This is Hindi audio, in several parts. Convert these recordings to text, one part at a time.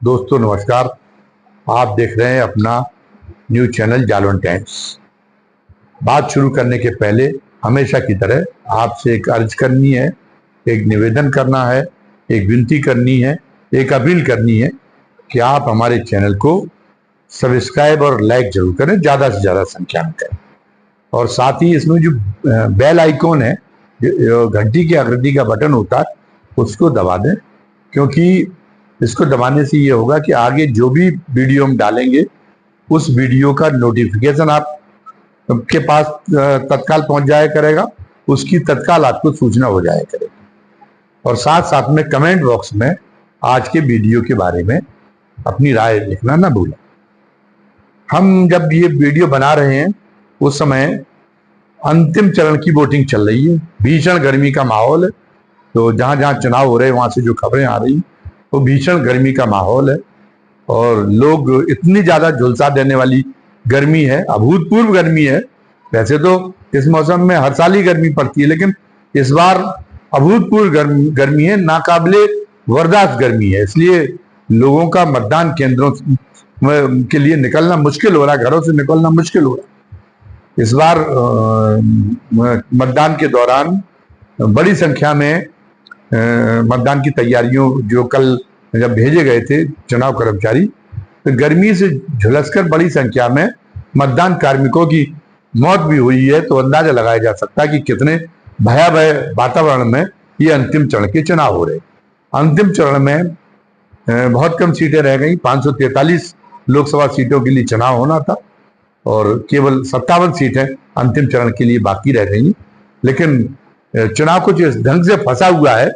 दोस्तों नमस्कार। आप देख रहे हैं अपना न्यूज चैनल जालवन टाइम्स। बात शुरू करने के पहले हमेशा की तरह आपसे एक अर्ज करनी है, एक निवेदन करना है, एक विनती करनी है, एक अपील करनी है कि आप हमारे चैनल को सब्सक्राइब और लाइक जरूर करें, ज़्यादा से ज़्यादा संख्या में करें। और साथ ही इसमें जो बेल आइकॉन है, जो घंटी की आकृति का बटन होता है, उसको दबा दें, क्योंकि इसको दबाने से ये होगा कि आगे जो भी वीडियो हम डालेंगे उस वीडियो का नोटिफिकेशन आपके पास तत्काल पहुंच जाया करेगा, उसकी तत्काल आपको सूचना हो जाया करेगी। और साथ साथ में कमेंट बॉक्स में आज के वीडियो के बारे में अपनी राय लिखना ना भूलें। हम जब ये वीडियो बना रहे हैं उस समय अंतिम चरण की वोटिंग चल रही है, भीषण गर्मी का माहौल है। तो जहां जहां चुनाव हो रहे हैं वहां से जो खबरें आ रही वो भीषण गर्मी का माहौल है और लोग इतनी ज्यादा झुलसा देने वाली गर्मी है, अभूतपूर्व गर्मी है। वैसे तो इस मौसम में हर साल ही गर्मी पड़ती है, लेकिन इस बार अभूतपूर्व गर्मी है, नाकाबिले बर्दाश्त गर्मी है। इसलिए लोगों का मतदान केंद्रों के लिए निकलना मुश्किल हो रहा है, घरों से निकलना मुश्किल हो रहा है। इस बार मतदान के दौरान बड़ी संख्या में मतदान की तैयारियों जो कल जब भेजे गए थे चुनाव कर्मचारी, तो गर्मी से झुलसकर बड़ी संख्या में मतदान कार्मिकों की मौत भी हुई है। तो अंदाजा लगाया जा सकता है कि कितने भयावह वातावरण में ये अंतिम चरण के चुनाव हो रहे। अंतिम चरण में बहुत कम सीटें रह गई, 543 लोकसभा सीटों के लिए चुनाव होना था और केवल 57 सीटें अंतिम चरण के लिए बाकी रह गई। लेकिन चुनाव कुछ इस ढंग से फंसा हुआ है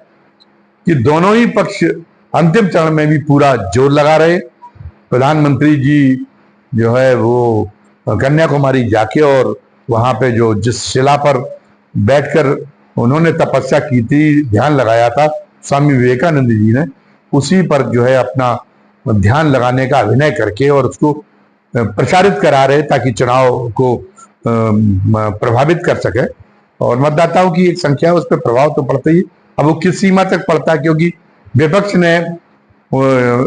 कि दोनों ही पक्ष अंतिम चरण में भी पूरा जोर लगा रहे। प्रधानमंत्री जी जो है वो कन्याकुमारी जाके और वहां पे जो जिस शिला पर बैठकर उन्होंने तपस्या की थी, ध्यान लगाया था स्वामी विवेकानंद जी ने, उसी पर जो है अपना ध्यान लगाने का अभिनय करके और उसको प्रचारित करा रहे ताकि चुनाव को प्रभावित कर सके। और मतदाताओं की एक संख्या उस पर प्रभाव तो पड़ता ही। अब वो किस सीमा तक पड़ता है, क्योंकि विपक्ष ने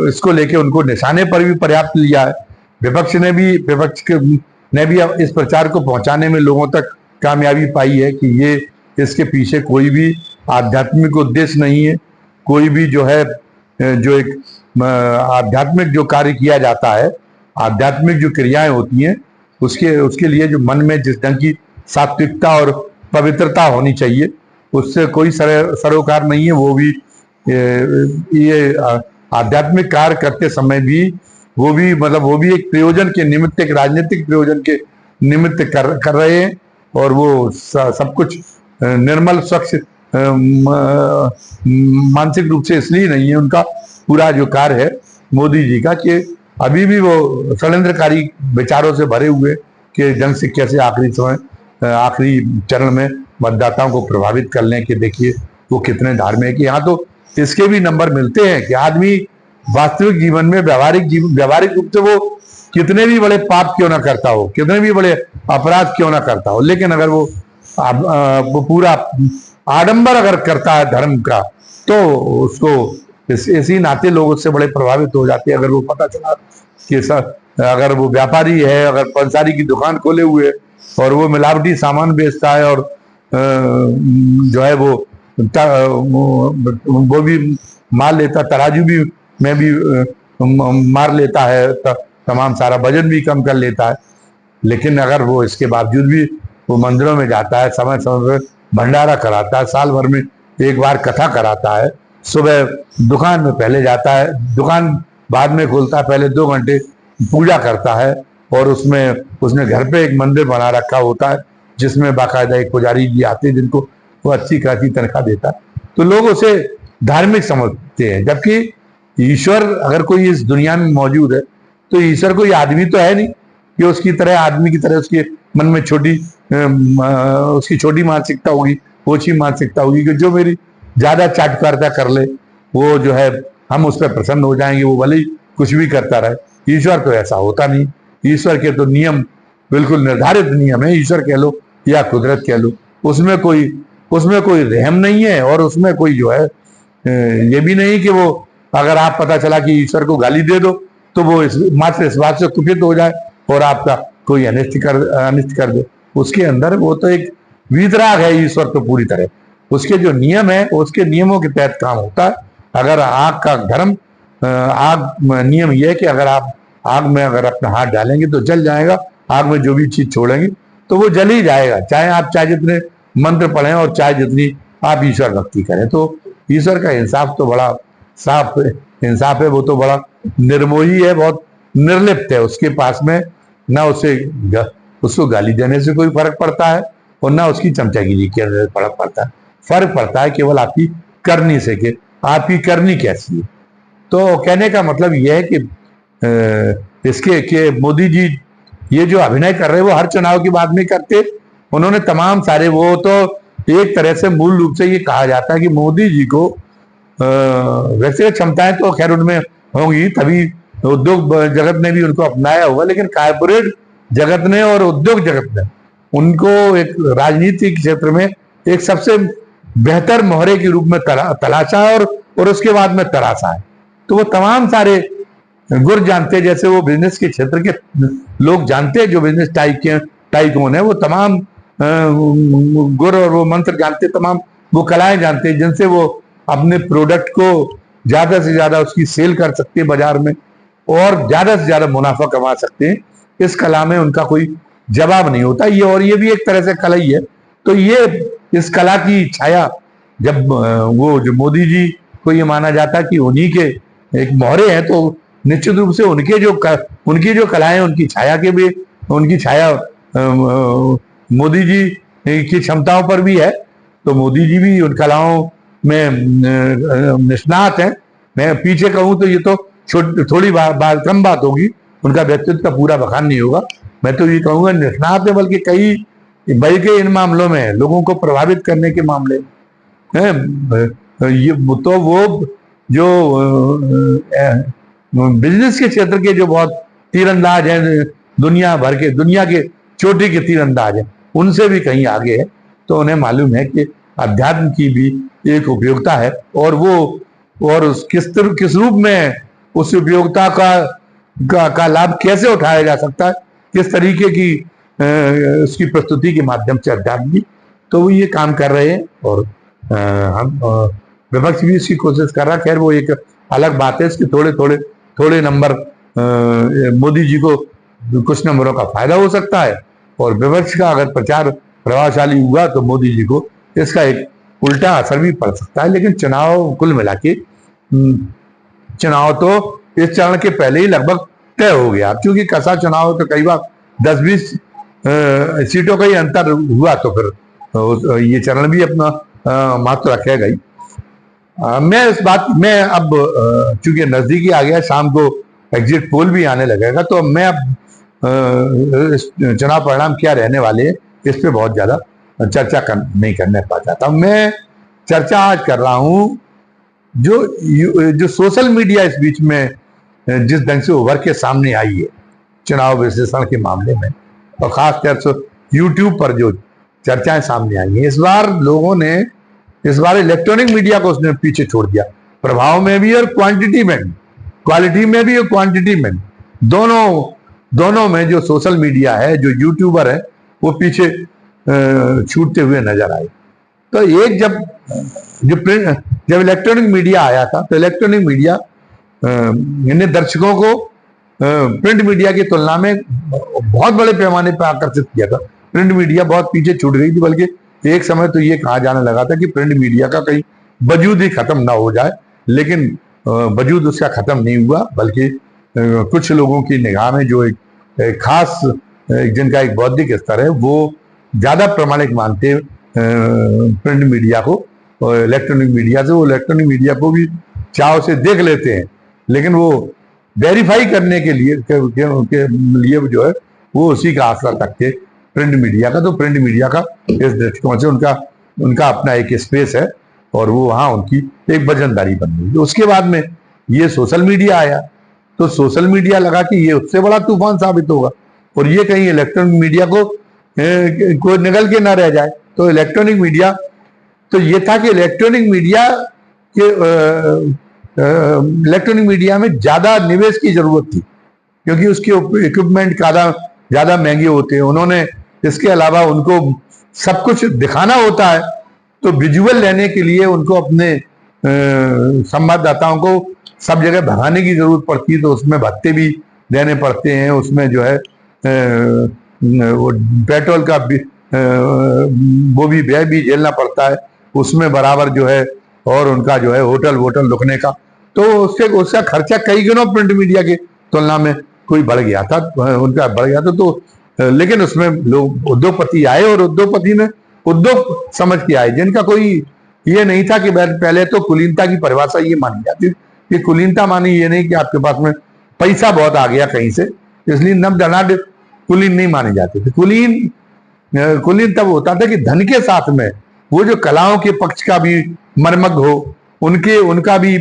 इसको लेके उनको निशाने पर भी पर्याप्त लिया है। विपक्ष ने भी इस प्रचार को पहुंचाने में लोगों तक कामयाबी पाई है कि ये इसके पीछे कोई भी आध्यात्मिक उद्देश्य नहीं है। कोई भी जो है जो एक आध्यात्मिक जो कार्य किया जाता है, आध्यात्मिक जो क्रियाएं होती हैं, उसके लिए जो मन में जिस ढंग की सात्विकता और पवित्रता होनी चाहिए, उससे कोई सरोकार नहीं है। वो भी ये आध्यात्मिक कार्य करते समय भी वो भी एक प्रयोजन के निमित्त, एक राजनीतिक प्रयोजन के निमित्त कर रहे हैं। और वो सब कुछ निर्मल स्वच्छ मानसिक रूप से इसलिए नहीं है। उनका पूरा जो कार्य है मोदी जी का, कि अभी भी वो षड्यंत्रकारी विचारों से भरे हुए कि ढंग से कैसे आखिरी चरण में मतदाताओं को प्रभावित कर लें कि देखिए वो कितने धार्मिक है। यहाँ तो इसके भी नंबर मिलते हैं कि आदमी वास्तविक जीवन में व्यावहारिक रूप से वो कितने भी बड़े पाप क्यों ना करता हो, कितने भी बड़े अपराध क्यों ना करता हो, लेकिन अगर वो पूरा आडंबर अगर करता है धर्म का, तो उसको इसी नाते लोग उससे बड़े प्रभावित हो जाते हैं। अगर वो पता चला कि अगर वो व्यापारी है, अगर पंसारी की दुकान खोले हुए और वो मिलावटी सामान बेचता है और जो है वो भी मार लेता, तराजू भी में भी मार लेता है, तमाम सारा वजन भी कम कर लेता है, लेकिन अगर वो इसके बावजूद भी वो मंदिरों में जाता है, समय समय पर भंडारा कराता है, साल भर में एक बार कथा कराता है, सुबह दुकान में पहले जाता है, दुकान बाद में खोलता है, पहले 2 घंटे पूजा करता है और उसने घर पे एक मंदिर बना रखा होता है जिसमें बाकायदा एक पुजारी जी आते हैं जिनको वो अच्छी खासी तनख्वाह देता है, तो लोग उसे धार्मिक समझते हैं। जबकि ईश्वर अगर कोई इस दुनिया में मौजूद है तो ईश्वर कोई आदमी तो है नहीं कि उसकी तरह, आदमी की तरह उसके मन में उसकी छोटी मानसिकता होगी, ओछी मानसिकता होगी कि जो मेरी ज्यादा चाटुकारिता कर ले वो जो है हम उस पर प्रसन्न हो जाएंगे, वो भले ही कुछ भी करता रहे। ईश्वर तो ऐसा होता नहीं। ईश्वर के तो नियम बिल्कुल निर्धारित नियम है, ईश्वर कह लो या कुदरत कह लो, उसमें कोई रहम नहीं है और उसमें कोई जो है ये भी नहीं कि वो अगर आप पता चला कि ईश्वर को गाली दे दो तो वो मात्र इस बात से कुपित हो जाए और आपका कोई अनिष्ट कर दे। उसके अंदर वो तो एक वीतराग है ईश्वर तो पूरी तरह, उसके जो नियम है उसके नियमों के तहत काम होता है। अगर आग का धर्म, आग नियम यह है कि अगर आप आग में अगर अपना हाथ डालेंगे तो जल जाएगा, आग में जो भी चीज छोड़ेंगे तो वो जल ही जाएगा, चाहे जितने मंत्र पढ़ें और चाहे जितनी आप ईश्वर भक्ति करें। तो ईश्वर का इंसाफ तो बड़ा साफ इंसाफ है, वो तो बड़ा निर्मोही है, बहुत निर्लिप्त है। उसके पास में ना उसको गाली देने से कोई फर्क पड़ता है और ना उसकी चमचागिरी के फर्क पड़ता है। फर्क पड़ता है केवल आपकी करनी से कि आपकी करनी कैसी है। तो कहने का मतलब यह है कि इसके कि मोदी जी ये जो अभिनय कर रहे हैं वो हर चुनाव की बात नहीं करते। उन्होंने तमाम सारे, वो तो एक तरह से मूल रूप से ये कहा जाता है कि मोदी जी को व्यक्तिगत क्षमताएं तो खैर उनमें होंगी, तभी उद्योग जगत ने भी उनको अपनाया हुआ, लेकिन कारपोरेट जगत ने और उद्योग जगत ने उनको एक राजनीतिक क्षेत्र में एक सबसे बेहतर मोहरे के रूप में तलाशा और उसके बाद में तराशा है। तो वो तमाम सारे गुर जानते हैं, जैसे वो बिजनेस के क्षेत्र के लोग जानते हैं, जो बिजनेस टाइकून है वो तमाम गुर और वो मंत्र जानते, तमाम वो कलाएं जानते हैं जिनसे वो अपने प्रोडक्ट को ज्यादा से ज्यादा उसकी सेल कर सकते हैं बाजार में और ज्यादा से ज्यादा मुनाफा कमा सकते हैं। इस कला में उनका कोई जवाब नहीं होता ये, और ये भी एक तरह से कला ही है। तो ये इस कला की छाया जब वो जो मोदी जी को ये माना जाता है कि उन्हीं के एक मोहरे हैं, तो निश्चित रूप से उनकी जो कलाएं, उनकी छाया के भी, उनकी छाया मोदी जी की क्षमताओं पर भी है। तो मोदी जी भी उन कलाओं में निष्णात हैं। मैं पीछे कहूं तो ये तो थोड़ी कम बात होगी, उनका व्यक्तित्व का पूरा बखान नहीं होगा। मैं तो ये कहूंगा निष्णात है, बल्कि इन मामलों में लोगों को प्रभावित करने के मामले हैं। ये तो वो जो बिजनेस के क्षेत्र के जो बहुत तीरंदाज हैं, दुनिया के चोटी के तीरंदाज हैं, उनसे भी कहीं आगे है। तो उन्हें मालूम है कि अध्यात्म की भी एक उपयोगिता है और किस रूप में उस उपयोगिता का लाभ कैसे उठाया जा सकता है, किस तरीके की उसकी प्रस्तुति के माध्यम से अध्यात्म की, तो वो ये काम कर रहे हैं। और हम विपक्ष भी इसकी कोशिश कर रहा है। खैर वो एक अलग बात है, इसके थोड़े नंबर मोदी जी को कुछ नंबरों का फायदा हो सकता है, और विपक्ष का अगर प्रचार प्रभावशाली हुआ तो मोदी जी को इसका एक उल्टा असर भी पड़ सकता है। लेकिन चुनाव कुल मिला के चुनाव तो इस चरण के पहले ही लगभग तय हो गया, क्योंकि कसा चुनाव तो कई बार 10-20 सीटों का ही अंतर हुआ, तो फिर ये चरण भी अपना महत्व रखेगा ही। मैं इस बात में अब चूंकि नजदीकी आ गया, शाम को एग्जिट पोल भी आने लगेगा, तो मैं अब चुनाव परिणाम क्या रहने वाले हैं इस पे बहुत ज्यादा चर्चा नहीं करने पा जाता। मैं चर्चा आज कर रहा हूं जो सोशल मीडिया इस बीच में जिस ढंग से उभर के सामने आई है चुनाव विश्लेषण के मामले में, और खासतौर से यूट्यूब पर जो चर्चाएं सामने आई हैं, इस बार इलेक्ट्रॉनिक मीडिया को उसने पीछे छोड़ दिया, प्रभाव में भी और क्वांटिटी में भी, क्वालिटी में भी और क्वांटिटी में भी। दोनों में जो सोशल मीडिया है, जो यूट्यूबर है, वो पीछे छूटते हुए नजर आए। तो एक जब इलेक्ट्रॉनिक मीडिया आया था, तो इलेक्ट्रॉनिक मीडिया ने दर्शकों को प्रिंट मीडिया की तुलना में बहुत बड़े पैमाने पर आकर्षित किया था। प्रिंट मीडिया बहुत पीछे छूट गई थी, बल्कि एक समय तो ये कहा जाने लगा था कि प्रिंट मीडिया का कहीं वजूद ही खत्म ना हो जाए, लेकिन वजूद उसका खत्म नहीं हुआ, बल्कि कुछ लोगों की निगाह में जो एक खास जिनका एक बौद्धिक स्तर है, वो ज्यादा प्रमाणिक मानते प्रिंट मीडिया को और इलेक्ट्रॉनिक मीडिया से। वो इलेक्ट्रॉनिक मीडिया को भी चाव से देख लेते हैं, लेकिन वो वेरीफाई करने के लिए जो है वो उसी का आसरा रखते प्रिंट मीडिया का। तो प्रिंट मीडिया का इस दृष्टिकोण से उनका अपना एक स्पेस है, और वो वहां उनकी एक वजनदारी बन गई। उसके बाद में ये सोशल मीडिया आया, तो सोशल मीडिया लगा कि ये उससे बड़ा तूफान साबित होगा, और ये कहीं इलेक्ट्रॉनिक मीडिया को निगल के ना रह जाए। तो इलेक्ट्रॉनिक मीडिया, तो ये था कि इलेक्ट्रॉनिक मीडिया इलेक्ट्रॉनिक मीडिया में ज्यादा निवेश की जरूरत थी, क्योंकि उसके इक्विपमेंट ज्यादा महंगे होते हैं। उन्होंने इसके अलावा उनको सब कुछ दिखाना होता है, तो विजुअल लेने के लिए उनको अपने संवाददाताओं को सब जगह भगाने की जरूरत पड़ती है, तो उसमें भत्ते भी देने पड़ते हैं, उसमें जो है वो पेट्रोल का भी वो भी व्यय भी झेलना पड़ता है, उसमें बराबर जो है, और उनका जो है होटल वोटल रुकने का, तो उसका खर्चा कई गुना प्रिंट मीडिया के तुलना में कोई बढ़ गया था, उनका बढ़ गया था। तो लेकिन उसमें लोग उद्योगपति आए, और उद्योगपति ने उद्योग समझ के आए, जिनका कोई ये नहीं था कि पहले तो कुलीनता की परिभाषा ये मानी जाती है कि कुलीनता मानी ये नहीं कि आपके पास में पैसा बहुत आ गया कहीं से, इसलिए नम धनाढ़ कुलीन नहीं माने जाते थे। कुलीन तब होता था कि धन के साथ में वो जो कलाओं के पक्ष का भी मर्मज्ञ हो, उनका भी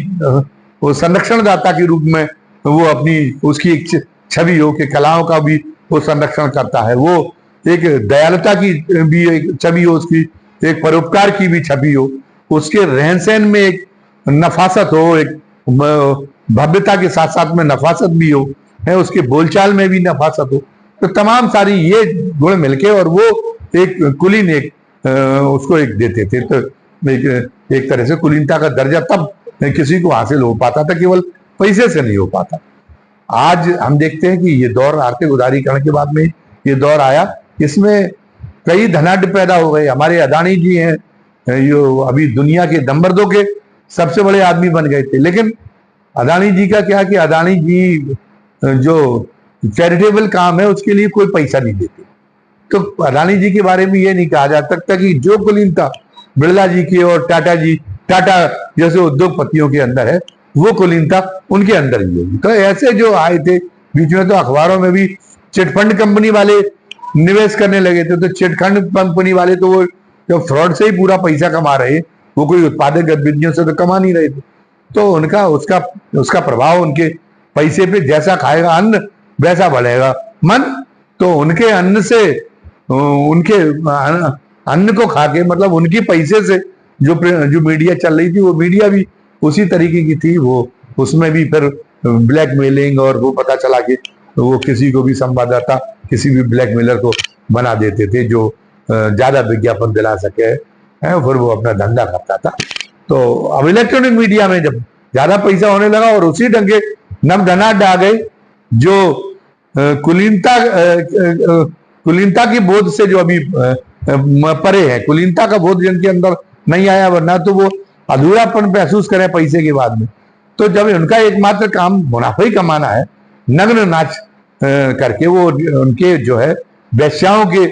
वो संरक्षणदाता के रूप में वो अपनी उसकी एक छवि हो कि कलाओं का भी वो संरक्षण करता है, वो एक दयालुता की भी एक छवि हो, उसकी एक परोपकार की भी छवि हो, उसके रहन सहन में एक नफासत हो, एक भव्यता के साथ साथ में नफासत भी हो, है उसके बोलचाल में भी नफासत हो, तो तमाम सारी ये गुण मिलके और वो एक कुलीन एक उसको एक देते थे। तो एक तरह से कुलीनता का दर्जा तब किसी को हासिल हो पाता था, केवल पैसे से नहीं हो पाता। आज हम देखते हैं कि ये दौर आर्थिक उदारीकरण के बाद में ये दौर आया, इसमें कई धनाढ़ पैदा हो गए। हमारे अदानी जी हैं, यो अभी दुनिया के नंबर 2 के सबसे बड़े आदमी बन गए थे, लेकिन अदानी जी का क्या कि अदानी जी जो चैरिटेबल काम है उसके लिए कोई पैसा नहीं देते। तो अदानी जी के बारे में ये नहीं कहा जा सकता कि जो कुलीनता बिरला जी की और टाटा जैसे उद्योगपतियों के अंदर है, वो कुलीनता उनके अंदर ही होगी। तो ऐसे जो आए थे बीच में, तो अखबारों में भी चिटफंड कंपनी वाले निवेश करने लगे थे, तो चिटफंड कंपनी वाले तो वो जो फ्रॉड से ही पूरा पैसा कमा रहे, वो कोई उत्पादक गतिविधियों से तो कमा नहीं रहे थे। तो उनका उसका प्रभाव उनके पैसे पे, जैसा खाएगा अन्न वैसा बढ़ेगा मन, तो उनके अन्न से उनके अन्न को खा के, मतलब उनकी पैसे से जो मीडिया चल रही थी, वो मीडिया भी उसी तरीके की थी। वो उसमें भी फिर ब्लैकमेलिंग, और वो पता चला कि वो किसी को भी संवाददाता किसी भी ब्लैकमेलर को बना देते थे जो ज्यादा विज्ञापन दिला सके, है फिर वो अपना धंधा करता था। तो अब इलेक्ट्रॉनिक मीडिया में जब ज्यादा पैसा होने लगा और उसी ढंग के नमधनाढ़ आ गए जो कुलीनता की बोध से जो अभी परे है, कुलीनता का बोध जिनके अंदर नहीं आया, वरना तो वो अधूरापन महसूस करें पैसे के बाद में। तो जब उनका एकमात्र काम मुनाफा ही कमाना है, नग्न नाच करके वो उनके जो है वेश्याओं के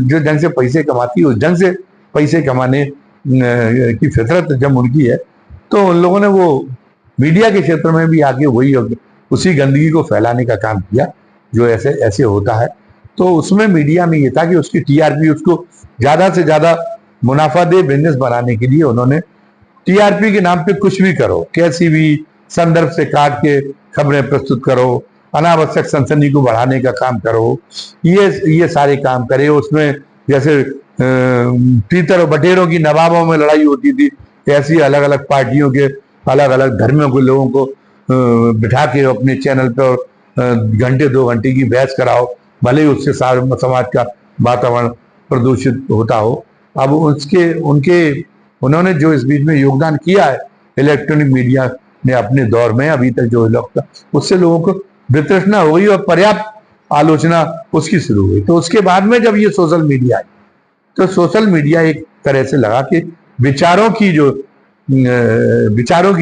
जो ढंग से पैसे कमाती है, उस ढंग से पैसे कमाने की फितरत जब उनकी है, तो उन लोगों ने वो मीडिया के क्षेत्र में भी आगे वही उसी गंदगी को फैलाने का काम किया जो ऐसे ऐसे होता है। तो उसमें मीडिया में ये था कि उसकी टीआरपी, उसको ज्यादा से ज्यादा मुनाफा दे, बिजनेस बनाने के लिए उन्होंने टीआरपी के नाम पे कुछ भी करो, कैसी भी संदर्भ से काट के खबरें प्रस्तुत करो, अनावश्यक सनसनी को बढ़ाने का काम करो, ये सारे काम करे। उसमें जैसे पीतर और बटेरों की नवाबों में लड़ाई होती थी, ऐसी अलग अलग पार्टियों के अलग अलग धर्मों के लोगों को बिठा के अपने चैनल पर घंटे 2 घंटे की बहस कराओ, भले ही उससे समाज का वातावरण प्रदूषित होता हो। अब उन्होंने जो इस बीच में योगदान किया है इलेक्ट्रॉनिक मीडिया ने अपने दौर में, अभी तक जो लोग, उससे लोगों को वितृष्णा हो गई और पर्याप्त आलोचना उसकी शुरू हुई। तो उसके बाद में जब ये सोशल मीडिया आई, तो सोशल मीडिया एक तरह से लगा कि विचारों की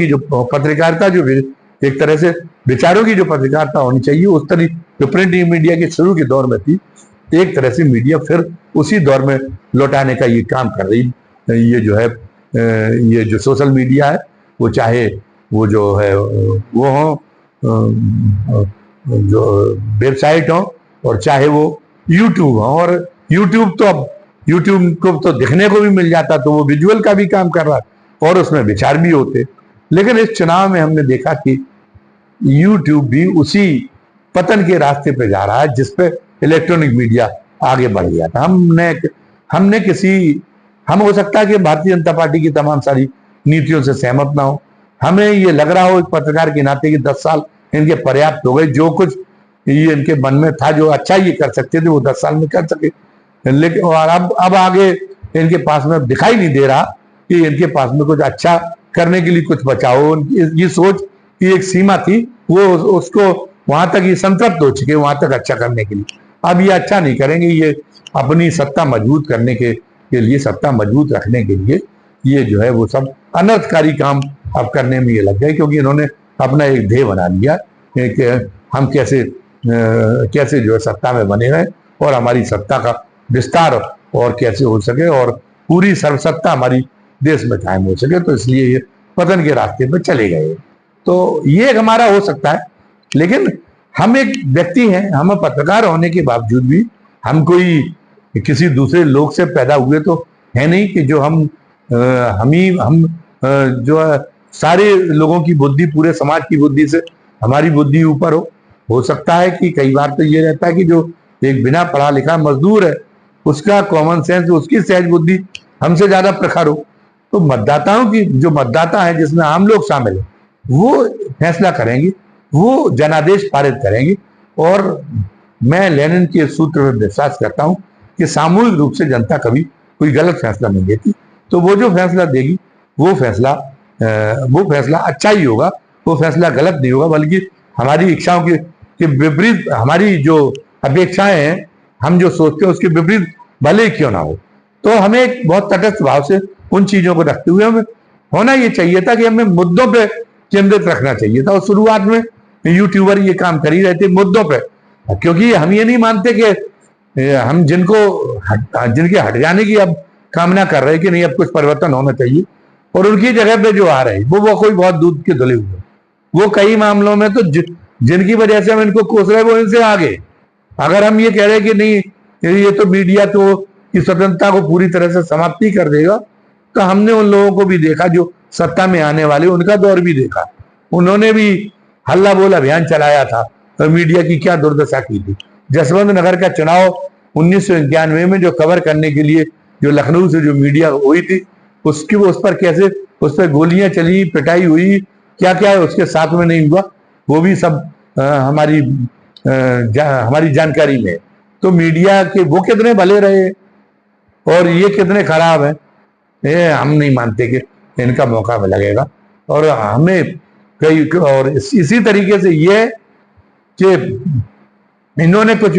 जो पत्रकारिता, जो एक तरह से विचारों की जो पत्रकारिता होनी चाहिए, उस तरह जो प्रिंट मीडिया के शुरू के दौर में थी, एक तरह से मीडिया फिर उसी दौर में लौटाने का ये काम कर रही। ये जो है ये जो सोशल मीडिया है, वो चाहे वो जो है वो हो जो वेबसाइट हो, और चाहे वो यूट्यूब हो, और यूट्यूब तो अब यूट्यूब को तो दिखने को भी मिल जाता, तो वो विजुअल का भी काम कर रहा है और उसमें विचार भी होते। लेकिन इस चुनाव में हमने देखा कि यूट्यूब भी उसी पतन के रास्ते पे जा रहा है जिस पे इलेक्ट्रॉनिक मीडिया आगे बढ़ गया था। हम हो सकता है कि भारतीय जनता पार्टी की तमाम सारी नीतियों से सहमत ना हो, हमें ये लग रहा हो एक पत्रकार के नाते कि 10 साल इनके पर्याप्त हो गए, जो कुछ ये इनके मन में था, जो अच्छा ये कर सकते थे वो 10 साल में कर सके। लेकिन और अब आगे इनके पास में दिखाई नहीं दे रहा कि इनके पास में कुछ अच्छा करने के लिए कुछ बचा हो। ये सोच की एक सीमा थी, वो उसको वहां तक ये संतृप्त हो चुके, वहां तक अच्छा करने के लिए। अब ये अच्छा नहीं करेंगे, ये अपनी सत्ता मजबूत करने के लिए, सत्ता मजबूत रखने के लिए ये जो है वो सब अनर्थकारी काम अब करने में ये लग गए, क्योंकि इन्होंने अपना एक ध्येय बना लिया कि हम कैसे जो है सत्ता में बने रहें और हमारी सत्ता का विस्तार और कैसे हो सके और पूरी सर्वसत्ता हमारी देश में कायम हो सके। तो इसलिए ये पतन के रास्ते पर चले गए। तो ये एक हमारा हो सकता है, लेकिन हम एक व्यक्ति हैं, हम पत्रकार होने के बावजूद भी हम कोई किसी दूसरे लोग से पैदा हुए तो है नहीं कि जो हम जो है सारे लोगों की बुद्धि, पूरे समाज की बुद्धि से हमारी बुद्धि ऊपर हो सकता है कि कई बार तो ये रहता है कि जो एक बिना पढ़ा लिखा मजदूर है उसका कॉमन सेंस, उसकी सहज बुद्धि हमसे ज्यादा प्रखर हो। तो मतदाताओं की, जो मतदाता है जिसमें आम लोग शामिल है, वो फैसला करेंगे, वो जनादेश पारित करेंगे। और मैं लेनिन के सूत्र में विश्वास करता हूं कि सामूहिक रूप से जनता कभी कोई गलत फैसला नहीं देती। तो वो जो फैसला देगी वो फैसला अच्छा ही होगा, वो फैसला गलत नहीं होगा, बल्कि हमारी इच्छाओं के विपरीत, हमारी जो अपेक्षाएं हैं, हम जो सोचते हैं उसके विपरीत भले ही क्यों ना हो। तो हमें एक बहुत तटस्थ भाव से उन चीजों को रखते हुए हमें होना ये चाहिए था कि हमें मुद्दों पे केंद्रित रखना चाहिए था। और शुरुआत में यूट्यूबर ये काम कर ही रहे थे मुद्दों पे, क्योंकि हम ये नहीं मानते कि हम जिनके हट जाने की अब कामना कर रहे हैं कि नहीं अब कुछ परिवर्तन होना चाहिए, और उनकी जगह पे जो आ रहे हैं वो कोई बहुत दूध के धुले हुए, वो कई मामलों में तो जिनकी वजह से हम इनको कोस रहे वो इनसे आगे। अगर हम ये कह रहे हैं कि नहीं ये तो मीडिया तो की स्वतंत्रता को पूरी तरह से समाप्ति कर देगा, तो हमने उन लोगों को भी देखा जो सत्ता में आने वाले, उनका दौर भी देखा। उन्होंने भी हल्ला बोल अभियान चलाया था तो मीडिया की क्या दुर्दशा की थी। जसवंत नगर का चुनाव 1991 में जो कवर करने के लिए जो लखनऊ से जो मीडिया हुई थी, उसकी उस पर कैसे उस पर गोलियां चली, पिटाई हुई, क्या क्या है उसके साथ में नहीं हुआ, वो भी सब हमारी जानकारी में। तो मीडिया के वो कितने भले रहे और ये कितने खराब है, ये हम नहीं मानते कि इनका मौका में लगेगा। और हमें कई और इसी तरीके से ये कि इन्होंने कुछ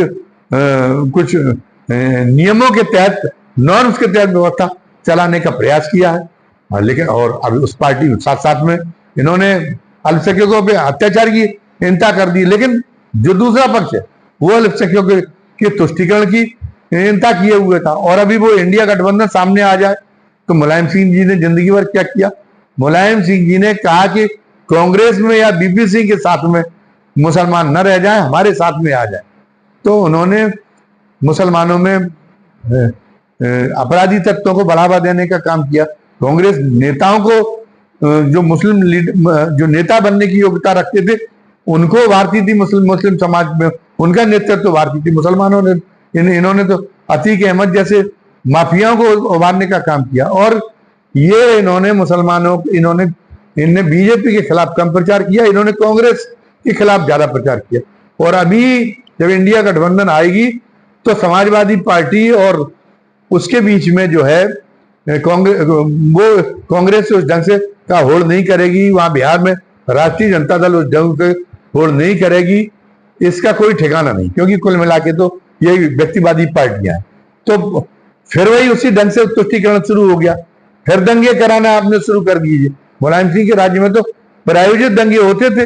नियमों के तहत, नॉर्म्स के तहत व्यवस्था चलाने का प्रयास किया है, लेकिन और अभी उस पार्टी साथ साथ में इन्होंने अल्पसंख्यकों पे अत्याचार की हिंसा कर दी, लेकिन जो दूसरा पक्ष है वो अल्पसंख्यकों की तुष्टिकरण की हिंसा किए हुए था। और अभी वो इंडिया गठबंधन सामने आ जाए तो मुलायम सिंह जी ने जिंदगी भर क्या किया, मुलायम सिंह जी ने कहा कि कांग्रेस में या बीपी सिंह के साथ में मुसलमान न रह जाएं, हमारे साथ में आ जाए। तो उन्होंने मुसलमानों में अपराधी तत्वों को बढ़ावा देने का काम किया। कांग्रेस नेताओं को जो मुस्लिम जो नेता बनने की योग्यता रखते थे उनको भारती थी, मुस्लिम समाज में उनका नेतृत्व भारती थी। मुसलमानों ने इन्होंने तो अतीक अहमद जैसे माफियाओं को उभारने का काम किया। और ये इन्होंने इनने बीजेपी के खिलाफ कम प्रचार किया, इन्होंने कांग्रेस के खिलाफ ज्यादा प्रचार किया। और अभी जब इंडिया गठबंधन आएगी तो समाजवादी पार्टी और उसके बीच में जो है कांग्रेस उस ढंग से का होड़ नहीं करेगी, वहां बिहार में राष्ट्रीय जनता दल उस ढंग से होड़ नहीं करेगी, इसका कोई ठिकाना नहीं, क्योंकि कुल मिला के तो ये व्यक्तिवादी पार्टियां हैं। तो फिर वही उसी ढंग से तुष्टीकरण शुरू हो गया, फिर दंगे कराना आपने शुरू कर दीजिए। मुलायम सिंह के राज्य में तो प्रायोजित दंगे होते थे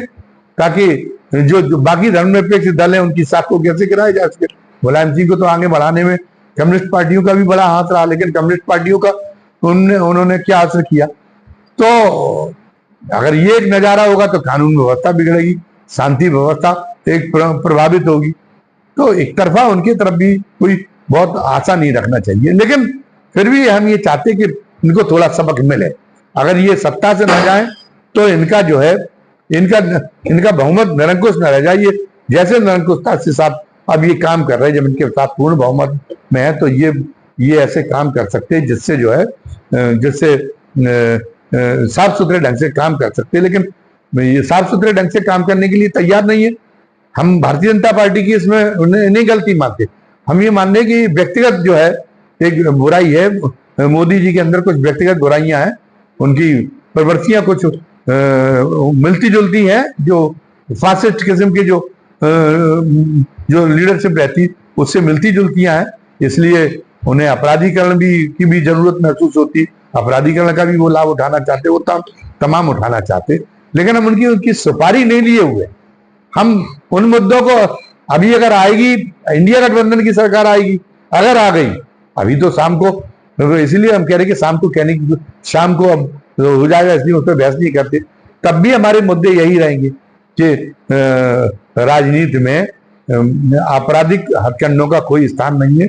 ताकि जो बाकी धर्मनिरपेक्ष दल है उनकी साख को कैसे गिराया जा सके। मुलायम सिंह को तो आगे बढ़ाने में कम्युनिस्ट पार्टियों का भी बड़ा हाथ रहा, लेकिन कम्युनिस्ट पार्टियों का उन्होंने क्या असर किया। तो अगर ये एक नजारा होगा तो कानून व्यवस्था बिगड़ेगी, शांति व्यवस्था एक प्रभावित होगी। तो एक तरफा उनकी तरफ भी कोई बहुत आशा नहीं रखना चाहिए, लेकिन फिर भी हम ये चाहते कि इनको थोड़ा सबक मिले। अगर ये सत्ता से न जाए तो इनका जो है इनका बहुमत निरंकुश न रह जाए। ये जैसे निरंकुशता के साथ अब ये काम कर रहे हैं, जब इनके साथ पूर्ण बहुमत में है तो ये ऐसे काम कर सकते हैं जिससे जो है साफ सुथरे ढंग से काम कर सकते हैं, लेकिन ये साफ सुथरे ढंग से काम करने के लिए तैयार नहीं है। हम भारतीय जनता पार्टी की इसमें नहीं गलती मानते। हम ये मानते कि व्यक्तिगत जो है एक बुराई है, मोदी जी के अंदर कुछ व्यक्तिगत बुराइयां हैं, उनकी प्रवृत्तियां कुछ मिलती जुलती हैं, जो फासिस्ट किस्म की जो लीडरशिप रहती उससे मिलती जुलतियां हैं, इसलिए उन्हें अपराधीकरण की भी जरूरत महसूस होती। अपराधीकरण का भी वो लाभ उठाना चाहते, वो तमाम उठाना चाहते, लेकिन हम उनकी सुपारी नहीं लिए हुए। हम उन मुद्दों को अभी अगर आएगी, इंडिया गठबंधन की सरकार आएगी, अगर आ गई अभी तो शाम को, इसीलिए हम कह रहे कि शाम को कहने की, शाम को अब हो जाएगा, इसलिए उस पर बहस नहीं करते। तब भी हमारे मुद्दे यही रहेंगे कि राजनीति में आपराधिक हथकंडों का कोई स्थान नहीं है।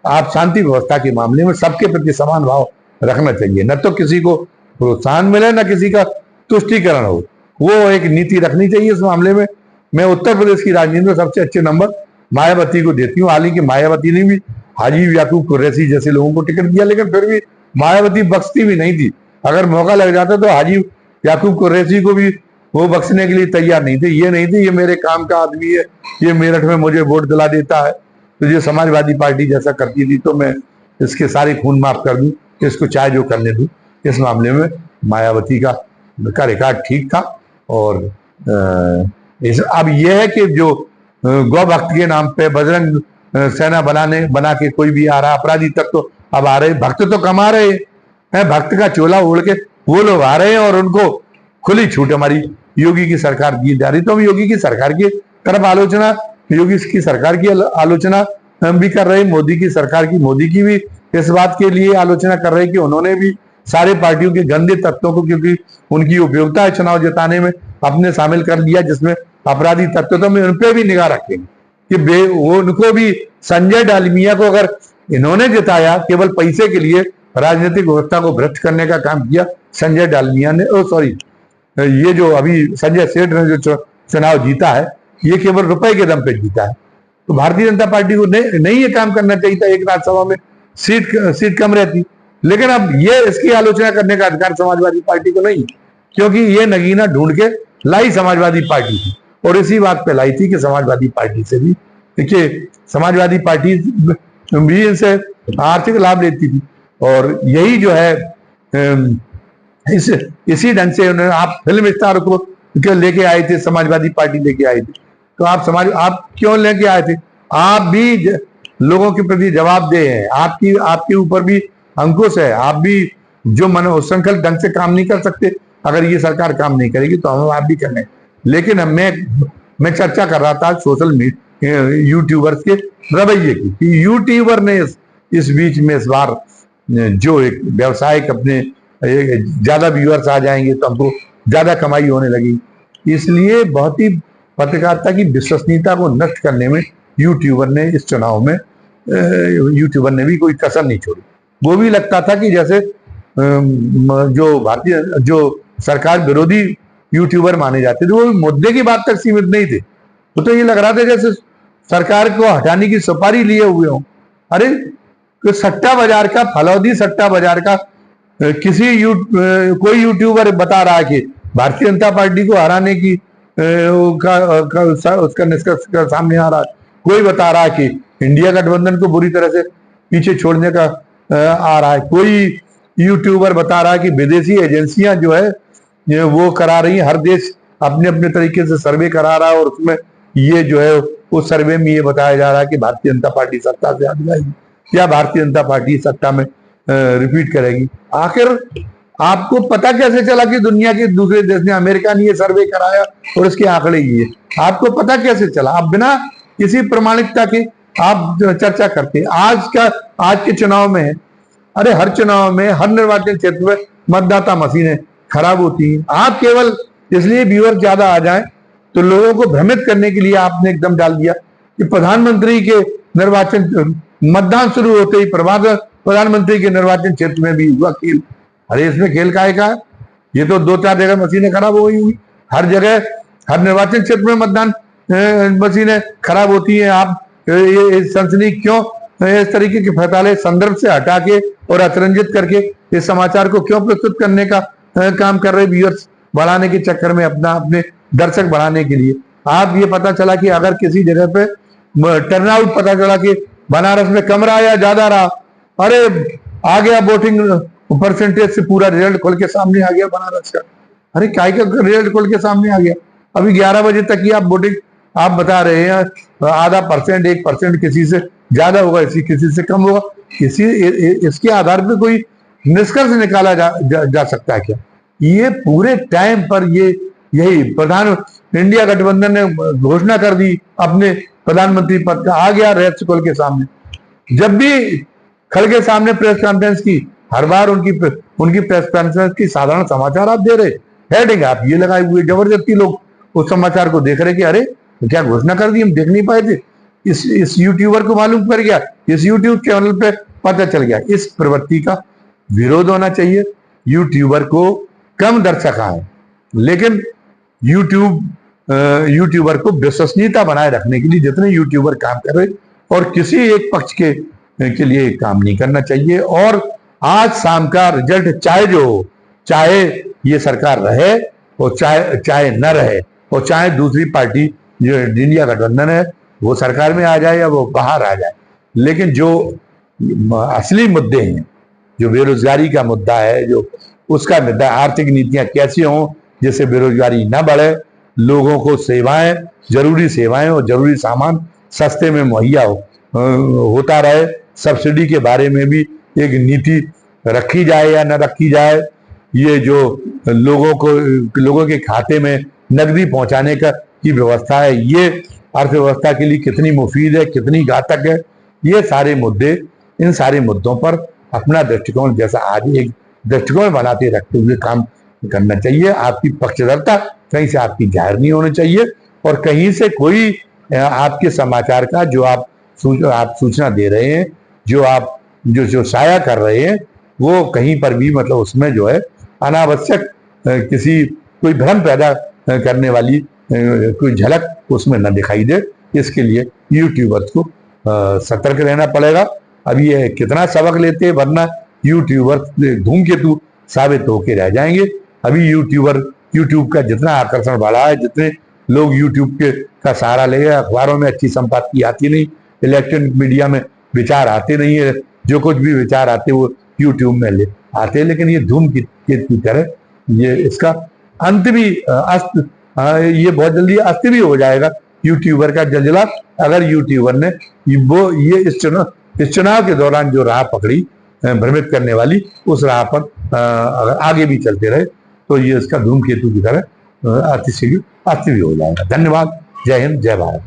आप शांति व्यवस्था के मामले में सबके प्रति समान भाव रखना चाहिए, न तो किसी को प्रोत्साहन मिले न किसी का तुष्टीकरण हो, वो एक नीति रखनी चाहिए इस मामले में। मैं उत्तर प्रदेश की राजनीति में सबसे अच्छे नंबर मायावती को देती हूँ। हालांकि मायावती ने भी हाजी याकूब कुरैशी जैसे लोगों को टिकट दिया, लेकिन फिर भी मायावती बख्शती भी नहीं थी। अगर मौका लग जाता तो हाजी याकूब कुरैशी को भी वो बख्शने के लिए तैयार नहीं थे। ये नहीं थे ये मेरे काम का आदमी है, ये मेरठ में मुझे वोट दिला देता है, तो ये समाजवादी पार्टी जैसा करती थी तो मैं इसके सारे खून माफ कर दूं, इसको चाहे जो करने दूं। इस मामले में मायावती का रिकॉर्ड ठीक था। और अब यह है कि जो गौ भक्त के नाम पे बजरंग सेना बना के कोई भी आ रहा, अपराधी तक तो अब आ रहे, भक्त तो कमा रहे हैं, भक्त का चोला ओढ़ के वो लोग आ रहे हैं और उनको खुली छूट हमारी योगी की सरकार दी जा रही। तो हम योगी की सरकार की तरफ आलोचना, योगी की सरकार की आलोचना हम भी कर रहे हैं, मोदी की सरकार की, मोदी की भी इस बात के लिए आलोचना कर रहे हैं कि उन्होंने भी सारे पार्टियों के गंदे तत्वों को, क्योंकि उनकी उपयोगिता है चुनाव जिताने में, अपने शामिल कर लिया, जिसमें अपराधी तत्व, तो हम उन पर भी निगाह रखेंगे कि वो उनको भी, संजय डालमिया को अगर इन्होंने जिताया केवल पैसे के लिए, राजनीतिक व्यवस्था को भ्रष्ट करने का काम किया संजय डालमिया ने, ये जो अभी संजय सेठ ने जो चुनाव जीता है, ये केवल रुपए के दम पे जीता है। तो भारतीय जनता पार्टी को नहीं ये काम करना चाहिए था। एक राज्यसभा में सीट कम रहती, लेकिन अब ये इसकी आलोचना करने का अधिकार समाजवादी पार्टी को नहीं, क्योंकि ये नगीना ढूंढ के लाई समाजवादी पार्टी थी, और इसी बात पे लाई थी कि समाजवादी पार्टी से भी, देखिए समाजवादी पार्टी भी इनसे आर्थिक लाभ लेती थी, और यही जो है इसी ढंग से उन्होंने, आप फिल्म स्टार को लेके आए थे, समाजवादी पार्टी लेके आई थी, तो आप क्यों लेके आए थे? आप भी लोगों के प्रति जवाबदेह हैं, आपके ऊपर भी अंकुश है, आप भी जो मनोसंकल्प ढंग से काम नहीं कर सकते, अगर ये सरकार काम नहीं करेगी तो हम आप भी करें। लेकिन मैं चर्चा कर रहा था सोशल मीडिया यूट्यूबर्स के रवैये की, कि यूट्यूबर ने इस बीच में इस बार जो एक व्यवसायिक अपने ज्यादा व्यूअर्स आ जाएंगे तो हमको ज्यादा कमाई होने लगी, इसलिए बहुत ही पत्रकारिता की विश्वसनीयता को नष्ट करने में यूट्यूबर ने इस चुनाव में यूट्यूबर ने भी कोई कसर नहीं छोड़ी। वो भी लगता था कि जैसे जो सरकार विरोधी यूट्यूबर माने जाते थे, वो मुद्दे की बात तक सीमित नहीं थे। वो तो ये लग रहा था जैसे सरकार को हटाने की सुपारी लिए हुए हो। अरे तो सट्टा बाजार का, फलौदी सट्टा बाजार का कोई यूट्यूबर बता रहा है कि भारतीय जनता पार्टी को हराने की उसका निष्कर्ष सामने आ रहा है। कोई बता रहा है कि इंडिया गठबंधन को बुरी तरह से पीछे छोड़ने का आ रहा है। कोई यूट्यूबर बता रहा है कि विदेशी एजेंसियां जो है वो करा रही हैं, हर देश अपने अपने तरीके से सर्वे करा रहा है, और उसमें ये जो है उस सर्वे में ये बताया जा रहा है कि भारतीय जनता पार्टी सत्ता से आ जाएगी या भारतीय जनता पार्टी सत्ता में रिपीट करेगी। आखिर आपको पता कैसे चला कि दुनिया के दूसरे देश ने, अमेरिका ने ये सर्वे कराया और इसके आंकड़े ये, आपको पता कैसे चला? आप बिना किसी प्रमाणिकता के आप चर्चा करते हैं। आज के चुनाव में है, अरे हर चुनाव में, हर निर्वाचन क्षेत्र में मतदाता मशीनें खराब होती हैं। आप केवल इसलिए व्यूअर ज्यादा आ जाए तो लोगों को भ्रमित करने के लिए आपने एकदम डाल दिया कि प्रधानमंत्री के निर्वाचन, मतदान शुरू होते ही प्रधानमंत्री के निर्वाचन क्षेत्र में भी हुआ खेल। अरे इसमें खेल काहे का है? ये तो 2-4 जगह मशीनें खराब हो गई हुई, हर जगह हर निर्वाचन क्षेत्र में मतदान मशीनें खराब होती हैं। आप ये सनसनी क्यों, इस तरीके के फैसले संदर्भ से हटा के और अतिरंजित करके इस समाचार को क्यों प्रस्तुत करने का काम कर रहे व्यूअर्स बढ़ाने के चक्कर में, अपने दर्शक बढ़ाने के लिए। आप ये पता चला कि अगर किसी जगह पे टर्नआउट पता चला कि बनारस में कम रहा या ज्यादा रहा, अरे आ गया वोटिंग परसेंटेज से पूरा रिजल्ट खोल के सामने आ गया बनारस का। अरे काय का रिजल्ट खोल के सामने आ गया? अभी 11 बजे तक ही आप वोटिंग आप बता रहे हैं आधा परसेंट 1% किसी से ज्यादा होगा, किसी से कम होगा। इसके आधार पर कोई निष्कर्ष निकाला जा सकता है क्या? ये पूरे टाइम पर यही इंडिया गठबंधन ने घोषणा कर दी अपने प्रधानमंत्री पद का, आ गया रहस्य खोल के सामने। जब भी खड़गे सामने प्रेस कॉन्फ्रेंस की, हर बार उनकी प्रेस कॉन्फ्रेंस की साधारण समाचार आप दे रहे, हेडिंग आप ये लगाए हुए, जबरदस्ती लोग उस समाचार को देख रहे कि अरे क्या घोषणा कर दी, हम देख नहीं पाए थे, इस यूट्यूबर को मालूम पड़ गया, इस यूट्यूब चैनल पे पता चल गया। इस प्रवृत्ति का विरोध होना चाहिए। यूट्यूबर को कम दर्शक आए, लेकिन यूट्यूबर को विश्वसनीयता बनाए रखने के लिए जितने यूट्यूबर काम कर रहे और किसी एक पक्ष के लिए काम नहीं करना चाहिए। और आज शाम का रिजल्ट चाहे जो हो, चाहे ये सरकार रहे और चाहे न रहे, और चाहे दूसरी पार्टी जो इंडिया गठबंधन है वो सरकार में आ जाए या वो बाहर आ जाए, लेकिन जो असली मुद्दे हैं, जो बेरोजगारी का मुद्दा है, जो उसका मुद्दा, आर्थिक नीतियां कैसी हों जिससे बेरोजगारी न बढ़े, लोगों को सेवाएं, जरूरी सेवाएं और जरूरी सामान सस्ते में मुहैया होता रहे। सब्सिडी के बारे में भी एक नीति रखी जाए या न रखी जाए। ये जो लोगों के खाते में नकदी पहुंचाने की व्यवस्था है, ये अर्थव्यवस्था के लिए कितनी मुफीद है, कितनी घातक है, ये सारे मुद्दे, इन सारे मुद्दों पर अपना दृष्टिकोण, जैसा आज एक दृष्टिकोण बनाते रखते हुए काम करना चाहिए। आपकी पक्षधरता कहीं से आपकी जाहिर नहीं होनी चाहिए, और कहीं से कोई आपके समाचार का जो आप सूचना दे रहे हैं, जो आप जो साया कर रहे हैं, वो कहीं पर भी मतलब उसमें जो है अनावश्यक कोई भ्रम पैदा करने वाली कोई झलक उसमें न दिखाई दे। इसके लिए यूट्यूबर्स को सतर्क रहना पड़ेगा। अब ये कितना सबक लेते हैं, वरना यूट्यूबर धूमकेतु साबित होके रह जाएंगे। अभी यूट्यूब का जितना आकर्षण बढ़ा है, जितने लोग यूट्यूब का सहारा ले गए, अखबारों में अच्छी संपादकी आती नहीं, इलेक्ट्रॉनिक मीडिया में विचार आते नहीं है, जो कुछ भी विचार आते वो यूट्यूब में आते हैं। लेकिन ये धूमकेतु की तरह ये इसका अंत भी ये बहुत जल्दी अस्त भी हो जाएगा यूट्यूबर का जलजला, अगर यूट्यूबर ने इस चुनाव के दौरान जो राह पकड़ी भ्रमित करने वाली, उस राह पर अगर आगे भी चलते रहे तो ये इसका धूमकेतु की तरह अस्त भी हो जाएगा। धन्यवाद। जय हिंद, जय भारत।